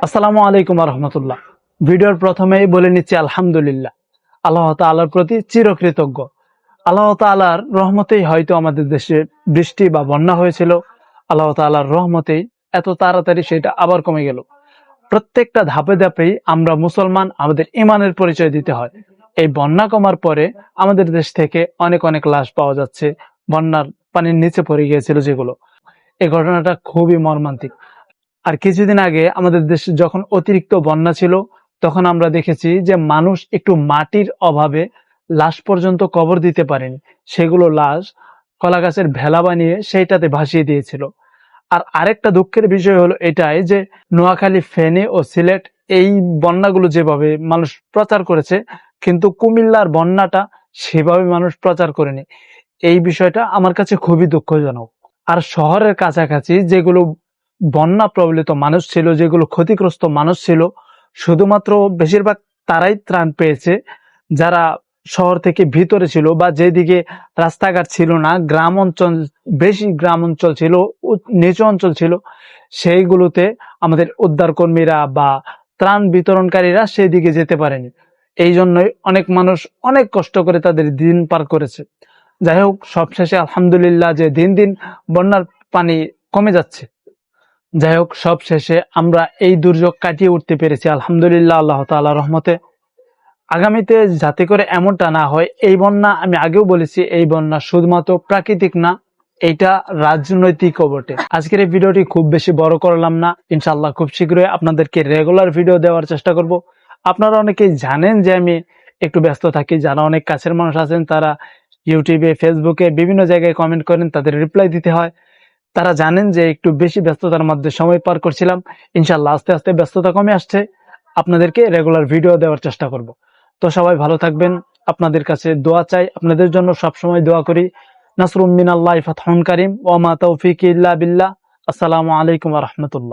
আসসালামু আলাইকুম রহমতুল্লাহ। ভিডিওর প্রথমেই বলে নিচ্ছি আলহামদুলিল্লাহ, আল্লাহ তাআলার প্রতি চিরকৃতজ্ঞ। আল্লাহ তাআলার রহমতেই হয়তো আমাদের দেশে বৃষ্টি বা বন্যা হয়েছিল। আল্লাহ তাআলার রহমতেই এত তাড়াতাড়ি সেটা আবার কমে গেল। প্রত্যেকটা ধাপে ধাপেই আমরা মুসলমান, আমাদের ইমানের পরিচয় দিতে হয়। এই বন্যা কমার পরে আমাদের দেশ থেকে অনেক অনেক লাশ পাওয়া যাচ্ছে, বন্যার পানির নিচে পড়ে গিয়েছিল যেগুলো। এই ঘটনাটা খুবই মর্মান্তিক। আর কিছুদিন আগে আমাদের দেশে যখন অতিরিক্ত বন্যা ছিল, তখন আমরা দেখেছি যে মানুষ একটু মাটির অভাবে লাশ পর্যন্ত কবর দিতে পারেনি, সেগুলো লাশ কলা গাছের ভেলা বানিয়ে সেইটাতে ভাসিয়ে দিয়েছিল। আর আরেকটা দুঃখের বিষয় হলো এটাই যে নোয়াখালী, ফেনী ও সিলেট এই বন্যাগুলো যেভাবে মানুষ প্রচার করেছে, কিন্তু কুমিল্লার বন্যাটা সেভাবে মানুষ প্রচার করেনি। এই বিষয়টা আমার কাছে খুবই দুঃখজনক। আর শহরের কাছাকাছি যেগুলো বন্যা প্রবলিত মানুষ ছিল, যেগুলো ক্ষতিগ্রস্ত মানুষ ছিল, শুধুমাত্র বেশিরভাগ তারাই ত্রাণ পেয়েছে যারা শহর থেকে ভিতরে ছিল বা যেদিকে রাস্তাঘাট ছিল না, গ্রাম অঞ্চল, বেশি গ্রাম অঞ্চল ছিল, নিচু অঞ্চল ছিল, সেইগুলোতে আমাদের উদ্ধার কর্মীরা বা ত্রাণ বিতরণকারীরা সেদিকে যেতে পারেনি। এই জন্যই অনেক মানুষ অনেক কষ্ট করে তাদের দিন পার করেছে। যাই হোক, সবশেষে আলহামদুলিল্লাহ যে দিন দিন বন্যার পানি কমে যাচ্ছে। যাই হোক, সব শেষে আমরা এই দুর্যোগ কাটিয়ে উঠতে পেরেছি আলহামদুলিল্লাহ, আল্লাহ তাআলার রহমতে। আগামীতে যাতে করে এমনটা না হয়, এই বন্যা, আমি আগেও বলেছি, এই বন্যা শুধুমাত্র প্রাকৃতিক না, এটা রাজনৈতিকও বটে। আজকের এই ভিডিওটি খুব বেশি বড় করলাম না, ইনশাআল্লাহ খুব শীঘ্রই আপনাদেরকে রেগুলার ভিডিও দেওয়ার চেষ্টা করব। আপনারা অনেকেই জানেন যে আমি একটু ব্যস্ত থাকি। যারা অনেক কাছের মানুষ আছেন, তারা ইউটিউবে, ফেসবুকে বিভিন্ন জায়গায় কমেন্ট করেন, তাদের রিপ্লাই দিতে হয়। তারা জানেন যে একটু বেশি ব্যস্ততার মধ্যে সময় পার করছিলাম। ইনশাআল্লাহ আস্তে আস্তে ব্যস্ততা কমে আসছে, আপনাদেরকে রেগুলার ভিডিও দেওয়ার চেষ্টা করব। তো সবাই ভালো থাকবেন, আপনাদের কাছে দোয়া চাই, আপনাদের জন্য সব সময় দোয়া করি। নাসরুম মিনাল্লাহি ফাতহুন কারীম ওয়া মা তাওফীকি ইল্লা বিল্লাহ। আসসালামু আলাইকুম ওয়া রাহমাতুল্লাহ।